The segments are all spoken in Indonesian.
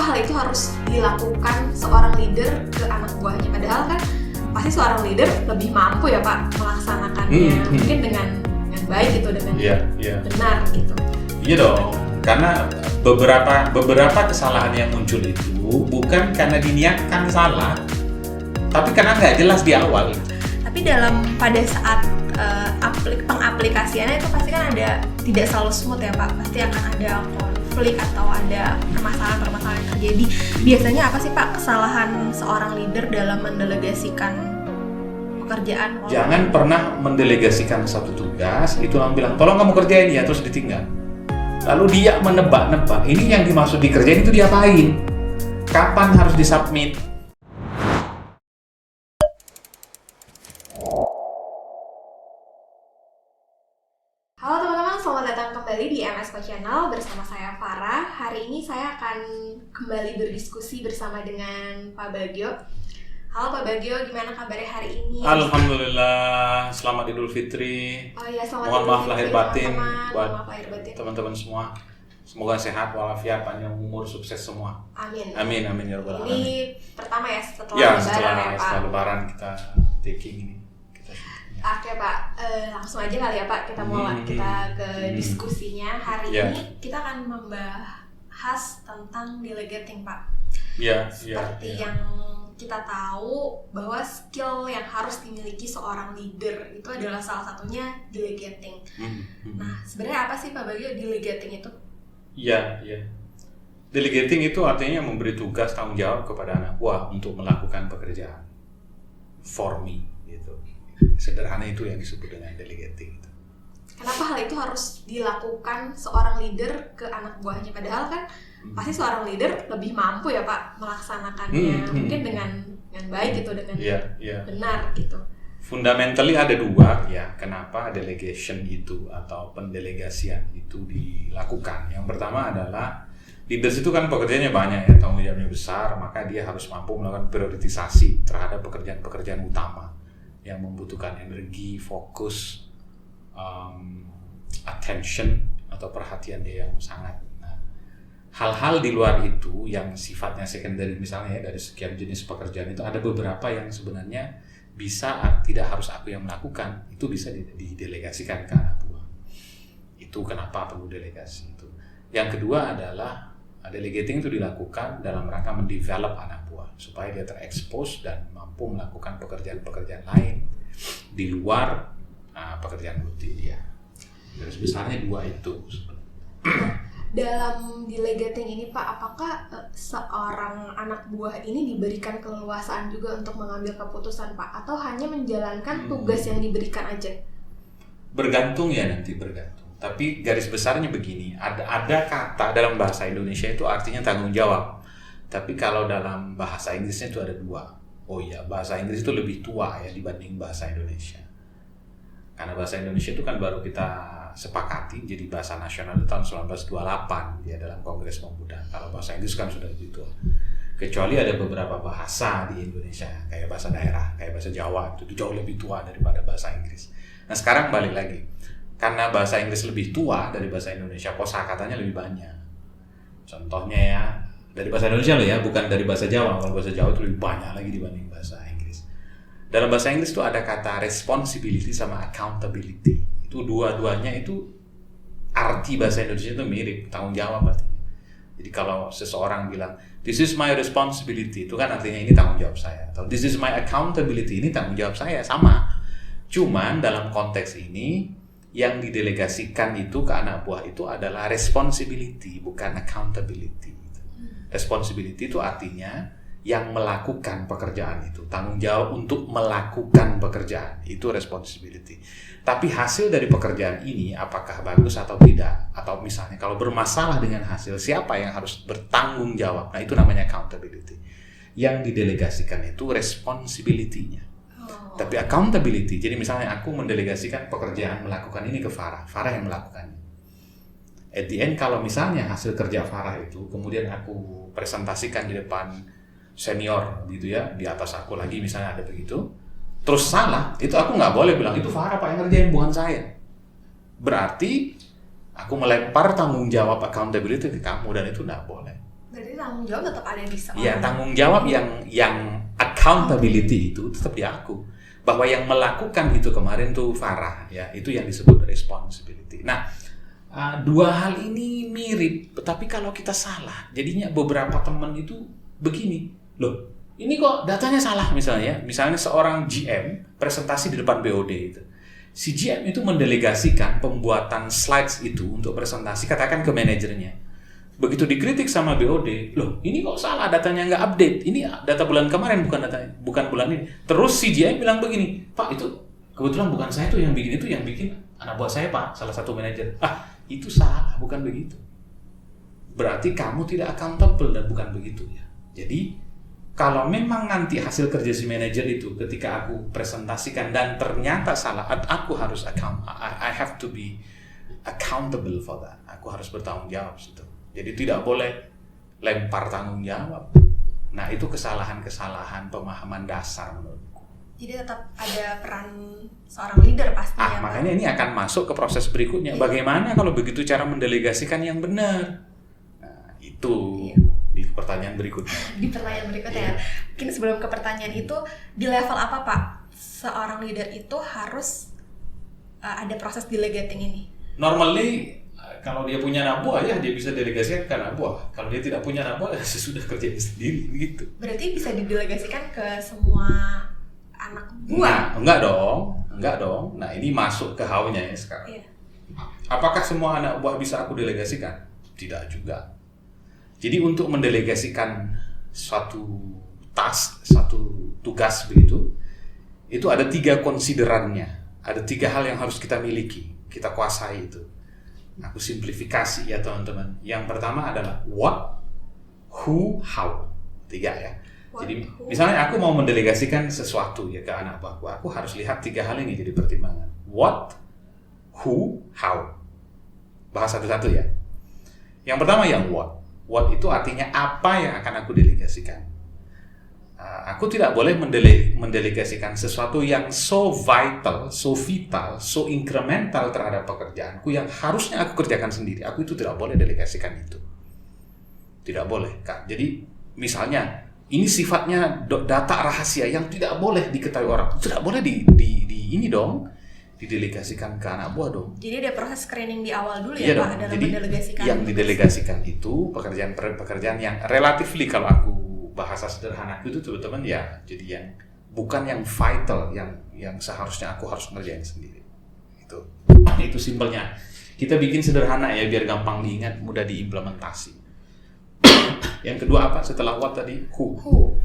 hal itu harus dilakukan seorang leader ke anak buahnya? Padahal kan pasti seorang leader lebih mampu ya Pak melaksanakannya mungkin dengan baik gitu, dengan benar gitu. Iya dong, karena beberapa kesalahan yang muncul itu bukan karena diniatkan salah, tapi karena nggak jelas di awal. Tapi pada saat pengaplikasiannya itu pasti kan tidak selalu smooth ya Pak, pasti akan ada konflik atau ada permasalahan yang terjadi. Biasanya apa sih Pak kesalahan seorang leader dalam mendelegasikan pekerjaan? Jangan pernah mendelegasikan satu tugas, itu orang bilang tolong kamu kerjain ya, terus ditinggal. Lalu dia menebak-nebak, ini yang dimaksud dikerjain itu diapain? Kapan harus disubmit? Halo teman-teman, selamat datang kembali di MSK Channel bersama saya Farah. Hari ini saya akan kembali berdiskusi bersama dengan Pak Bagio. Halo Pak Bagio, gimana kabarnya hari ini? Alhamdulillah, selamat Idul Fitri. Oh iya, selamat Mohon Idul maaf Fitri, lahir batin buat teman-teman semua. Semoga sehat walafiat, panjang umur, sukses semua. Amin. Amin ya rabbal alamin. Ini pertama ya setelah Lebaran ya Pak. Setelah Lebaran kita taking ini. Oke Pak, langsung aja kali ya Pak kita mulai kita ke diskusinya. Hari ini kita akan membahas tentang delegating Pak. Seperti yang kita tahu bahwa skill yang harus dimiliki seorang leader itu adalah salah satunya delegating. Nah, sebenarnya apa sih Pak Bagio delegating itu? Iya. Delegating itu artinya memberi tugas tanggung jawab kepada anak buah untuk melakukan pekerjaan for me gitu. Sederhana itu yang disebut dengan delegating. Kenapa hal itu harus dilakukan seorang leader ke anak buahnya? Padahal kan pasti seorang leader lebih mampu ya Pak melaksanakannya mungkin dengan baik gitu, dengan benar gitu. Fundamentally ada dua ya kenapa delegation itu atau pendelegasian itu dilakukan. Yang pertama adalah leaders itu kan pekerjaannya banyak ya, tanggung jawabnya besar, maka dia harus mampu melakukan prioritisasi terhadap pekerjaan-pekerjaan utama yang membutuhkan energi, fokus, attention atau perhatian dia yang sangat. Nah, hal-hal di luar itu yang sifatnya secondary misalnya ya, dari sekian jenis pekerjaan itu ada beberapa yang sebenarnya tidak harus aku yang melakukan, itu bisa didelegasikan ke anak buah. Itu kenapa perlu delegasi itu. Yang kedua adalah delegating itu dilakukan dalam rangka mendevelop anak buah supaya dia terekspos dan mampu melakukan pekerjaan-pekerjaan lain di luar pekerjaan rutin dia. Garis besarnya dua itu sebenarnya. Dalam delegating ini Pak, apakah seorang anak buah ini diberikan keleluasaan juga untuk mengambil keputusan Pak, atau hanya menjalankan tugas yang diberikan aja? Bergantung. Tapi garis besarnya begini, ada kata dalam bahasa Indonesia itu artinya tanggung jawab. Tapi kalau dalam bahasa Inggrisnya itu ada dua. Oh iya, bahasa Inggris itu lebih tua ya dibanding bahasa Indonesia. Karena bahasa Indonesia itu kan baru kita sepakati jadi bahasa nasional di tahun 1928 ya dalam Kongres Pemuda. Kalau bahasa Inggris kan sudah lebih tua. Kecuali ada beberapa bahasa di Indonesia kayak bahasa daerah, kayak bahasa Jawa itu jauh lebih tua daripada bahasa Inggris. Nah sekarang balik lagi, karena bahasa Inggris lebih tua dari bahasa Indonesia, kosakatanya lebih banyak. Contohnya ya dari bahasa Indonesia loh ya, bukan dari bahasa Jawa. Kalau bahasa Jawa itu lebih banyak lagi dibanding bahasa Inggris. Dalam bahasa Inggris itu ada kata responsibility sama accountability. Itu dua-duanya itu arti bahasa Indonesia itu mirip, tanggung jawab artinya. Jadi kalau seseorang bilang this is my responsibility, itu kan artinya ini tanggung jawab saya. Atau this is my accountability, ini tanggung jawab saya, sama. Cuman dalam konteks ini yang didelegasikan itu ke anak buah itu adalah responsibility, bukan accountability. Responsibility itu artinya yang melakukan pekerjaan itu, tanggung jawab untuk melakukan pekerjaan itu responsibility. Tapi hasil dari pekerjaan ini apakah bagus atau tidak, atau misalnya kalau bermasalah dengan hasil, siapa yang harus bertanggung jawab? Nah itu namanya accountability. Yang didelegasikan itu responsibility-nya. Tapi accountability, jadi misalnya aku mendelegasikan pekerjaan melakukan ini ke Farah yang melakukannya. At the end kalau misalnya hasil kerja Farah itu kemudian aku presentasikan di depan senior gitu ya, di atas aku lagi misalnya ada begitu, terus salah, itu aku nggak boleh bilang itu Farah Pak yang ngerjain, bukan saya. Berarti aku melempar tanggung jawab accountability ke kamu dan itu nggak boleh. Berarti tanggung jawab tetap ada di seorang. Iya, tanggung jawab yang accountability itu tetap di aku. Bahwa yang melakukan itu kemarin tuh Farah, ya, itu yang disebut responsibility. Nah, dua hal ini mirip, tapi kalau kita salah, jadinya beberapa teman itu begini, loh, ini kok datanya salah misalnya seorang GM presentasi di depan BOD itu. Si GM itu mendelegasikan pembuatan slides itu untuk presentasi, katakan ke manajernya. Begitu dikritik sama BOD, loh ini kok salah, datanya nggak update, ini data bulan kemarin bukan bulan ini. Terus si GM bilang begini, Pak itu kebetulan bukan saya tuh yang bikin, itu yang bikin anak buah saya Pak, salah satu manajer. Itu salah, bukan begitu. Berarti kamu tidak accountable dan bukan begitu ya. Jadi kalau memang nanti hasil kerja si manajer itu ketika aku presentasikan dan ternyata salah, aku harus I have to be accountable for that. Aku harus bertanggung jawab situ. Jadi tidak boleh lempar tanggung jawab. Nah, itu kesalahan-kesalahan pemahaman dasar menurutku. Jadi tetap ada peran seorang leader pastinya. Makanya ini akan masuk ke proses berikutnya. Iya. Bagaimana kalau begitu cara mendelegasikan yang benar? Nah, itu. Iya. Di pertanyaan berikutnya. Di pertanyaan berikutnya. Mungkin sebelum ke pertanyaan itu, di level apa Pak seorang leader itu harus ada proses delegating ini? Normally kalau dia punya anak buah ya dia bisa delegasikan ke anak buah. Kalau dia tidak punya anak buah ya sudah kerjain sendiri gitu. Berarti bisa didelegasikan ke semua anak buah? Enggak dong. Nah, ini masuk ke how-nya ya sekarang. Iya. Apakah semua anak buah bisa aku delegasikan? Tidak juga. Jadi untuk mendelegasikan suatu task, satu tugas begitu, itu ada 3 konsiderannya. Ada 3 hal yang harus kita miliki, kita kuasai itu. Aku simplifikasi ya teman-teman. Yang pertama adalah what, who, how. 3 ya. Jadi misalnya aku mau mendelegasikan sesuatu ya ke anak buahku, aku harus lihat 3 hal ini jadi pertimbangan. What, who, how. Bahas satu-satu ya. Yang pertama yang what. What itu artinya apa yang akan aku delegasikan. Aku tidak boleh mendelegasikan sesuatu yang so vital, so incremental terhadap pekerjaanku yang harusnya aku kerjakan sendiri. Aku itu tidak boleh delegasikan itu. Tidak boleh, Kak. Jadi misalnya ini sifatnya data rahasia yang tidak boleh diketahui orang. Tidak boleh didelegasikan ke anak buah dong. Jadi ada proses screening di awal dulu ya Pak dalam mendelegasikan. Yang didelegasikan itu pekerjaan yang relatifly kalau aku bahasa sederhana itu teman-teman ya, jadi yang bukan yang vital, yang seharusnya aku harus ngerjain sendiri. Itu simpelnya. Kita bikin sederhana ya biar gampang diingat, mudah diimplementasi. Yang kedua apa setelah what tadi? Who.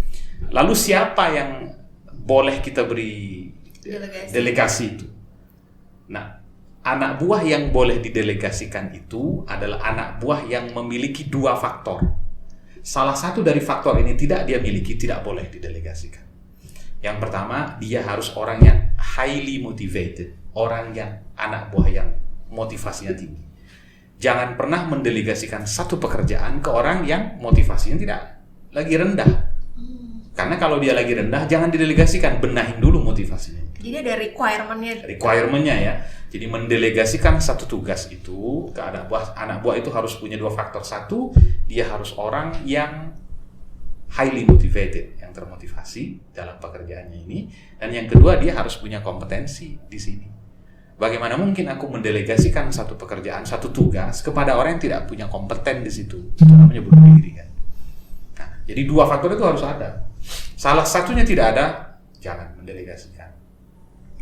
Lalu siapa yang boleh kita beri delegasi itu? Nah, anak buah yang boleh didelegasikan itu adalah anak buah yang memiliki 2 faktor. Salah satu dari faktor ini tidak dia miliki, tidak boleh didelegasikan. Yang pertama, dia harus orang yang highly motivated, orang yang anak buah yang motivasinya tinggi. Jangan pernah mendelegasikan satu pekerjaan ke orang yang motivasinya tidak lagi rendah. Karena kalau dia lagi rendah, jangan didelegasikan, benahin dulu motivasinya. Jadi ada requirement-nya ya. Jadi mendelegasikan satu tugas itu ke anak buah itu harus punya 2 faktor. 1, dia harus orang yang highly motivated, yang termotivasi dalam pekerjaannya ini. Dan yang kedua, dia harus punya kompetensi di sini. Bagaimana mungkin aku mendelegasikan satu pekerjaan, satu tugas kepada orang yang tidak punya kompeten di situ? Itu namanya bunuh diri kan. Nah, jadi 2 faktor itu harus ada. Salah satunya tidak ada, jangan mendelegasikan.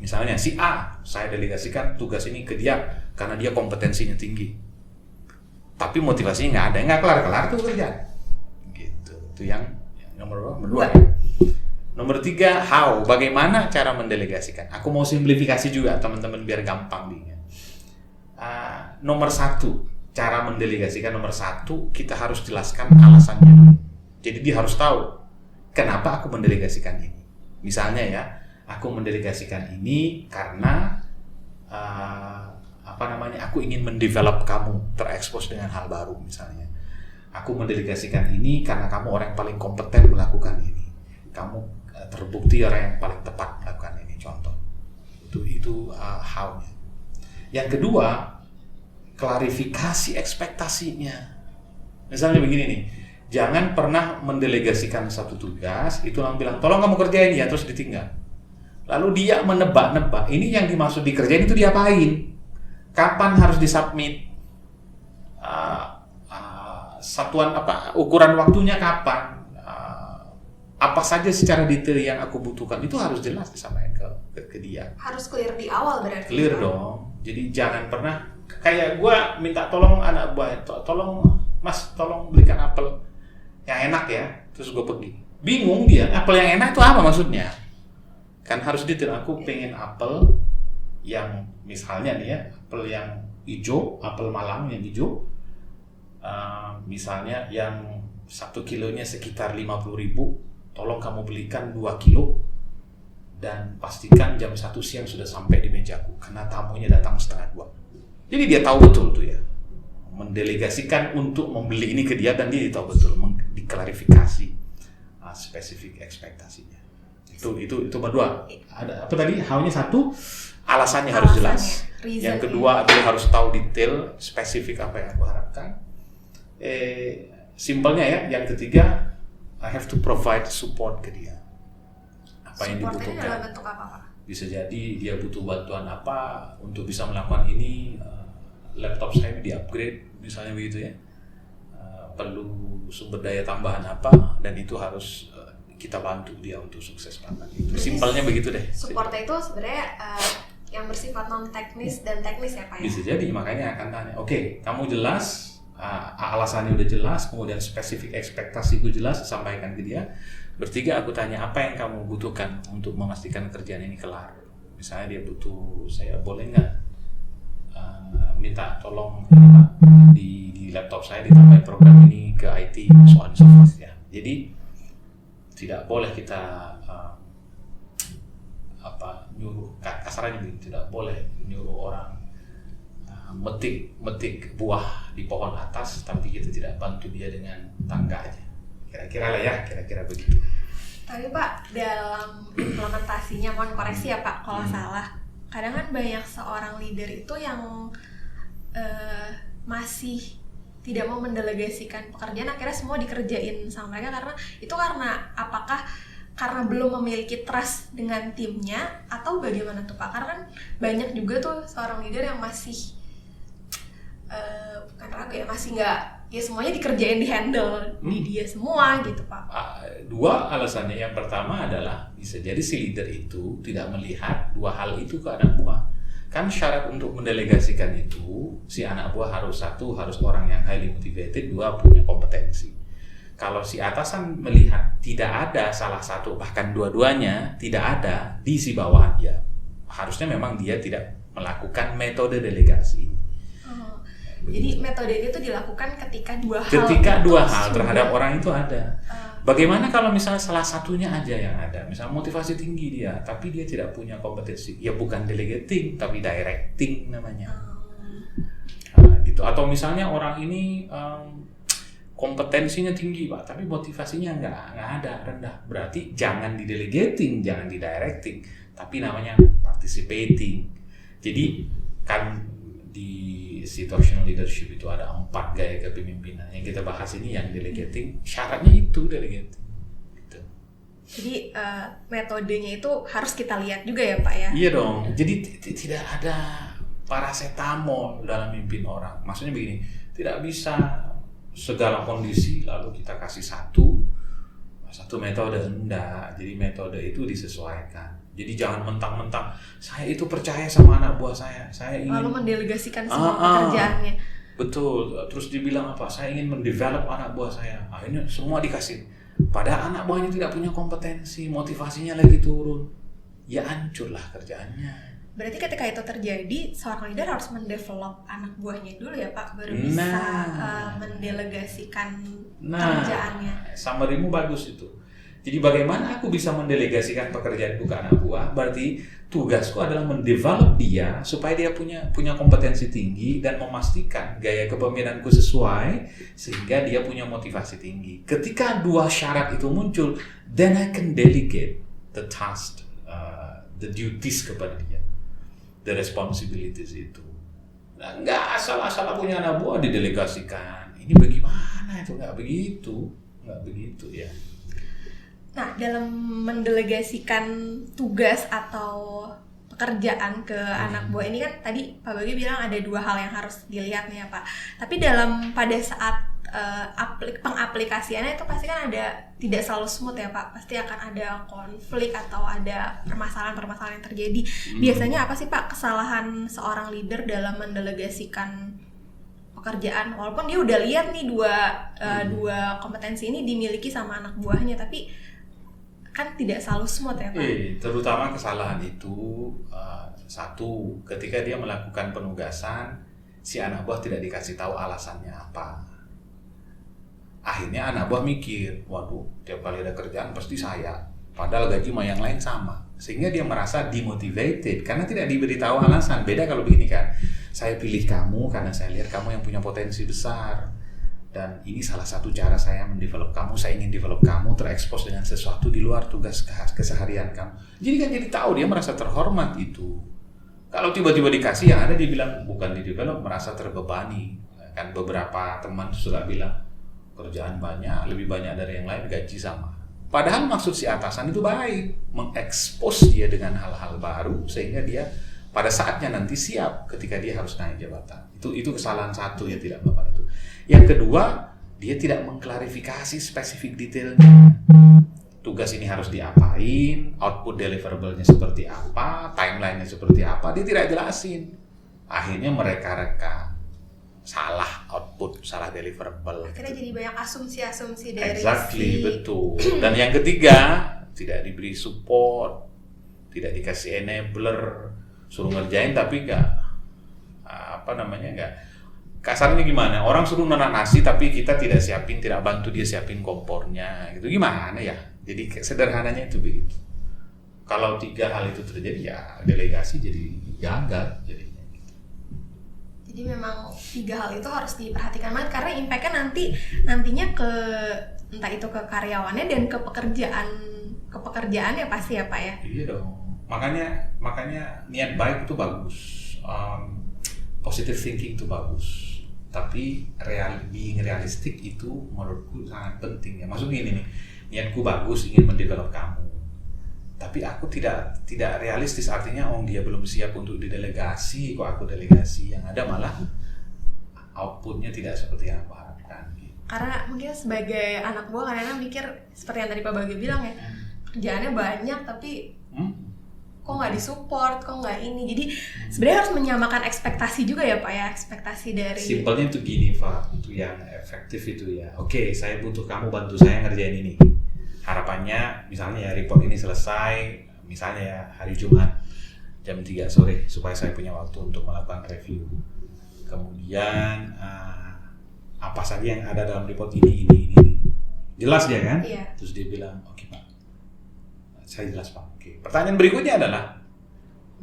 Misalnya si A, saya delegasikan tugas ini ke dia karena dia kompetensinya tinggi. Tapi motivasinya nggak ada, nggak kelar-kelar tuh kerjaan. Gitu. Itu yang nomor 2. Nomor 3, how, bagaimana cara mendelegasikan. Aku mau simplifikasi juga teman-teman biar gampang diingat. Nomor 1, cara mendelegasikan nomor 1, kita harus jelaskan alasannya. Jadi dia harus tahu kenapa aku mendelegasikan ini. Misalnya ya, aku mendelegasikan ini karena aku ingin mendevelop kamu terekspos dengan hal baru misalnya. Aku mendelegasikan ini karena kamu orang yang paling kompeten melakukan ini. Kamu terbukti orang yang paling tepat melakukan ini, contoh. Itu how-nya. Yang kedua, klarifikasi ekspektasinya. Misalnya begini nih, Jangan pernah mendelegasikan satu tugas, itu orang bilang, tolong kamu kerjain ya, terus ditinggal. Lalu dia menebak-nebak, ini yang dimaksud dikerjain itu diapain? Kapan harus disubmit? Satuan apa? Ukuran waktunya kapan? Apa saja secara detail yang aku butuhkan, itu harus jelas disampaikan ke dia. Harus clear di awal berarti. Clear dong. Jadi jangan pernah, kayak gue minta tolong anak buah, tolong mas, tolong belikan apel yang enak ya, terus gue pergi, bingung dia, apel yang enak itu apa maksudnya? Kan harus detail, aku pengen apel yang misalnya nih ya, apel yang hijau, apel Malang yang hijau, misalnya yang 1 kilonya sekitar 50.000, tolong kamu belikan 2 kilo dan pastikan jam 1 siang sudah sampai di mejaku karena tamunya datang 1:30. Jadi dia tahu betul tuh ya, mendelegasikan untuk membeli ini ke dia dan dia tahu betul, diklarifikasi spesifik ekspektasinya. Itu berdua. Ada apa tadi? How-nya satu, alasannya harus jelas. Yang kedua, dia harus tahu detail spesifik apa yang aku harapkan. Simpelnya ya. Yang ketiga, I have to provide support ke dia. Apa yang dibutuhkan? Support ini dalam bentuk apa, Pak? Bisa jadi dia butuh bantuan apa untuk bisa melakukan ini. Laptop saya di-upgrade misalnya begitu ya, perlu sumber daya tambahan apa, dan itu harus kita bantu dia untuk sukses melakukan itu. Simpelnya begitu deh. Supportnya itu sebenarnya yang bersifat non teknis dan teknis ya Pak ya? Bisa jadi, makanya akan tanya, oke, kamu jelas, alasannya udah jelas, kemudian spesifik ekspektasiku jelas, sampaikan ke dia. Bertiga aku tanya, apa yang kamu butuhkan untuk memastikan kerjaan ini kelar. Misalnya dia butuh, saya boleh nggak minta tolong di laptop saya ditambahin program ini ke IT, so on so forth ya. Jadi tidak boleh kita nyuruh, kasarnya tidak boleh nyuruh orang metik buah di pohon atas tapi kita tidak bantu dia dengan tangga aja. Kira-kira lah ya, kira-kira begitu. Tapi Pak, dalam implementasinya, mohon koreksi ya Pak kalau salah, kadang kan banyak seorang leader itu yang masih tidak mau mendelegasikan pekerjaan, akhirnya semua dikerjain sama mereka karena apakah karena belum memiliki trust dengan timnya atau bagaimana tuh Pak? Karena kan banyak juga tuh seorang leader yang masih bukan ragu ya, masih nggak, ya semuanya dikerjain, di handle di dia semua gitu Pak. Dua alasannya, yang pertama adalah bisa jadi si leader itu tidak melihat dua hal itu ke anak buah. Kan syarat untuk mendelegasikan itu, si anak buah harus orang yang highly motivated, 2 punya kompetensi. Kalau si atasan melihat tidak ada salah satu, bahkan dua-duanya tidak ada di si bawahan, ya harusnya memang dia tidak melakukan metode delegasi. Jadi metode itu dilakukan ketika dua hal terhadap orang itu ada. Bagaimana kalau misalnya salah satunya aja yang ada, misalnya motivasi tinggi dia, tapi dia tidak punya kompetensi, ya bukan delegating, tapi directing namanya. Gitu. Atau misalnya orang ini kompetensinya tinggi Pak, tapi motivasinya nggak ada, rendah. Berarti jangan di delegating, jangan di directing, tapi namanya participating. Jadi kan di situational leadership itu ada 4 gaya kepemimpinan. Yang kita bahas ini yang delegating, syaratnya itu delegating. Gitu. Jadi metodenya itu harus kita lihat juga ya Pak ya? Iya dong. Jadi tidak ada paracetamol dalam mimpin orang. Maksudnya begini, tidak bisa segala kondisi lalu kita kasih satu metode, enggak. Jadi metode itu disesuaikan. Jadi jangan mentang-mentang saya itu percaya sama anak buah saya ingin lalu mendelegasikan semua pekerjaannya. Betul. Terus dibilang apa? Saya ingin mendevelop anak buah saya. Akhirnya semua dikasih. Padahal anak buahnya tidak punya kompetensi, motivasinya lagi turun. Ya hancurlah kerjaannya. Berarti ketika itu terjadi, seorang leader harus mendevelop anak buahnya dulu ya Pak, baru bisa mendelegasikan kerjaannya. Summary-mu bagus itu. Jadi bagaimana aku bisa mendelegasikan pekerjaanku ke anak buah? Berarti tugasku adalah mendevelop dia supaya dia punya kompetensi tinggi dan memastikan gaya kepemimpinanku sesuai sehingga dia punya motivasi tinggi. Ketika 2 syarat itu muncul, then I can delegate the task, the duties kepada dia, the responsibilities itu. Nah, nggak asal-asal punya anak buah didelegasikan. Ini bagaimana itu? Nggak begitu. juga begitu ya. Nah, dalam mendelegasikan tugas atau pekerjaan ke anak buah ini kan tadi Pak Bagi bilang ada 2 hal yang harus dilihat nih ya Pak. Tapi pada saat pengaplikasiannya itu pasti kan tidak selalu smooth ya Pak. Pasti akan ada konflik atau ada permasalahan-permasalahan yang terjadi. Biasanya apa sih Pak kesalahan seorang leader dalam mendelegasikan pekerjaan? Walaupun dia udah lihat nih dua kompetensi ini dimiliki sama anak buahnya, tapi kan tidak selalu smooth ya Pak. Terutama kesalahan itu satu, ketika dia melakukan penugasan, si anak buah tidak dikasih tahu alasannya apa. Akhirnya anak buah mikir, waduh, tiap kali ada kerjaan pasti saya, padahal gaji mah yang lain sama. Sehingga dia merasa demotivated karena tidak diberitahu alasan. Beda kalau begini kan, saya pilih kamu karena saya lihat kamu yang punya potensi besar. Dan ini salah satu cara saya mendevelop kamu, saya ingin develop kamu terekspos dengan sesuatu di luar tugas keseharian kamu. Jadi kan jadi tahu, dia merasa terhormat itu. Kalau tiba-tiba dikasih, yang ada dia bilang, bukan di develop, merasa terbebani. Kan beberapa teman sudah bilang, kerjaan banyak, lebih banyak dari yang lain, gaji sama. Padahal maksud si atasan itu baik, mengekspos dia dengan hal-hal baru, sehingga dia pada saatnya nanti siap ketika dia harus naik jabatan. Itu kesalahan satu ya, tidak melakukan itu. Yang kedua, dia tidak mengklarifikasi spesifik detailnya. Tugas ini harus diapain, output deliverable-nya seperti apa, timeline-nya seperti apa, dia tidak jelasin. Akhirnya mereka salah output, salah deliverable. Akhirnya jadi banyak asumsi-asumsi dari betul. Dan yang ketiga, tidak diberi support, tidak dikasih enabler, suruh ngerjain tapi nggak kasarnya gimana? Orang suruh nanak nasi tapi kita tidak bantu dia siapin kompornya, gitu gimana ya? Jadi sederhananya itu begitu. Kalau 3 hal itu terjadi ya delegasi jadi gagal jadinya. Jadi memang 3 hal itu harus diperhatikan banget karena impact-nya nantinya ke entah itu ke karyawannya dan ke pekerjaannya pasti ya Pak ya. Iya dong. Makanya niat baik itu bagus. Positive thinking itu bagus. Tapi being realistic itu menurutku sangat penting ya. Maksudnya gini nih, niatku bagus ingin mendevelop kamu. Tapi aku tidak realistis, artinya dia belum siap untuk didelegasi, kok aku delegasi, yang ada malah outputnya tidak seperti yang aku harapkan. Gitu. Karena mungkin sebagai anak buah kadang-kadang mikir seperti yang tadi Pak Bagi bilang ya, kerjaannya banyak tapi kok nggak disupport, kok nggak ini. Jadi sebenarnya harus menyamakan ekspektasi juga ya Pak ya, ekspektasi dari. Simpelnya itu gini Pak, itu yang efektif itu ya. Oke, saya butuh kamu bantu saya ngerjain ini. Harapannya misalnya ya report ini selesai misalnya ya hari Jumat jam 3 sore supaya saya punya waktu untuk melakukan review. Kemudian apa saja yang ada dalam report ini. Jelas dia kan? Iya. Terus dia bilang, oke Pak, saya jelas Pak. Oke. Pertanyaan berikutnya adalah,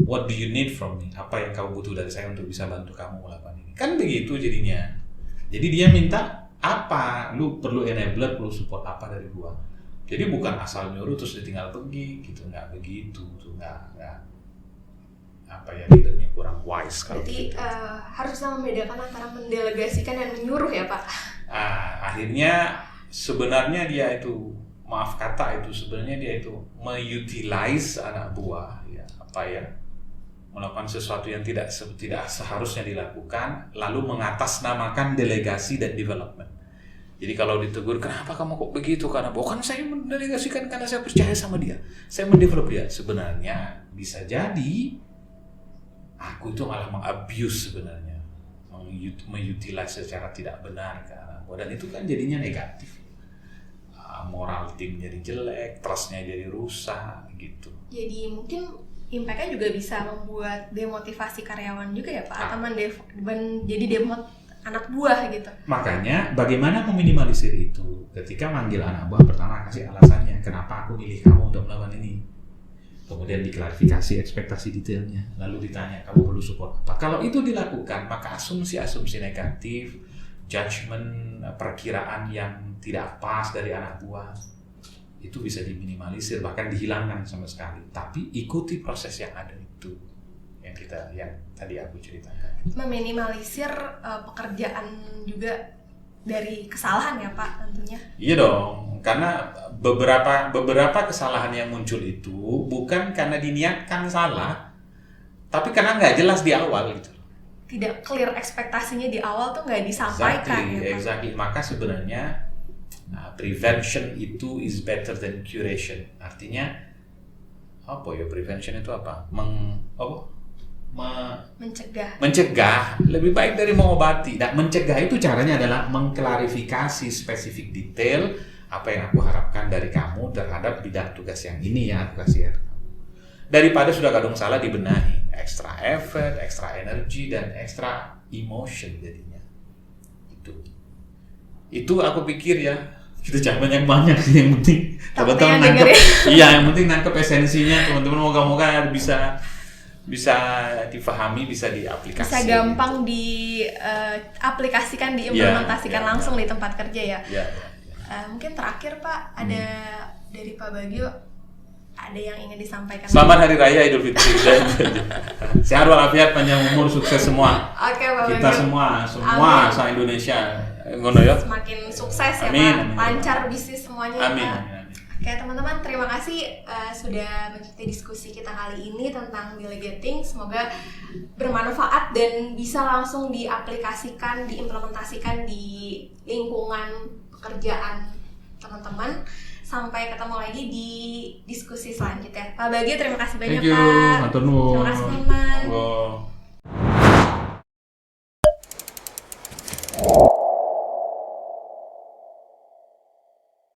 what do you need from me? Apa yang kamu butuh dari saya untuk bisa bantu kamu melakukan ini? Kan begitu jadinya. Jadi dia minta apa? Lu perlu enabler, perlu support apa dari gua? Jadi bukan asal nyuruh terus ditinggal pergi gitu, nggak begitu tuh, nggak leadernya kurang wise kalau jadi gitu. Harus membedakan antara mendelegasikan dan menyuruh ya Pak. Akhirnya sebenarnya dia itu sebenarnya dia itu mengutilize anak buah ya melakukan sesuatu yang tidak seharusnya dilakukan, lalu mengatasnamakan delegasi dan development. Jadi kalau ditegur, kenapa kamu kok begitu? Karena bukan saya mendelegasikan karena saya percaya sama dia, saya mendevelop dia. Sebenarnya bisa jadi aku itu malah mengabuse sebenarnya, mengutilize secara tidak benar ke anak buah, dan itu kan jadinya negatif. Moral tim jadi jelek, trustnya jadi rusak gitu. Jadi mungkin impact-nya juga bisa membuat demotivasi karyawan juga ya Pak, atau jadi anak buah gitu. Makanya bagaimana meminimalisir itu? Ketika manggil anak buah, pertama kasih alasannya kenapa aku milih kamu untuk melakukan ini. Kemudian diklarifikasi ekspektasi detailnya, lalu ditanya kamu perlu support apa. Kalau itu dilakukan, maka asumsi-asumsi negatif, judgement, perkiraan yang tidak pas dari anak buah itu bisa diminimalisir, bahkan dihilangkan sama sekali. Tapi ikuti proses yang ada itu, yang tadi aku ceritakan. Meminimalisir pekerjaan juga dari kesalahan ya Pak tentunya. Iya dong, karena beberapa kesalahan yang muncul itu bukan karena diniatkan salah, tapi karena nggak jelas di awal gitu. Tidak clear ekspektasinya di awal tuh nggak disampaikan. Exactly. Maka sebenarnya prevention itu is better than curation. Artinya apa ya, prevention itu apa? Mencegah lebih baik dari mengobati. Nah, mencegah itu caranya adalah mengklarifikasi spesifik detail apa yang aku harapkan dari kamu terhadap bidang tugas yang ini yang aku kasih. Daripada sudah kadung salah dibenahi, extra effort, extra energy, dan extra emotion jadinya. Itu aku pikir ya, kita jangan banyak sih, yang penting teman-teman nangkep. Iya, yang penting nangkep esensinya, teman-teman moga-moga bisa difahami, bisa diaplikasi. Bisa gampang diaplikasikan, diimplementasikan langsung di tempat kerja ya. Mungkin terakhir Pak, ada dari Pak Bagio, ada yang ingin disampaikan? Selamat Hari Raya Idul Fitri. Sehat walafiat, panjang umur, sukses semua. Oke, Pak Bagio. Kita semua se-Indonesia. Ngono ya. Semakin sukses ya Pak. Lancar bisnis semuanya. Amin. Oke teman-teman, terima kasih sudah mengikuti diskusi kita kali ini tentang delegating. Semoga bermanfaat dan bisa langsung diaplikasikan, diimplementasikan di lingkungan pekerjaan teman-teman. Sampai ketemu lagi di diskusi selanjutnya. Pak Bagio, terima kasih banyak Pak. Thank you. Terima kasih teman-teman.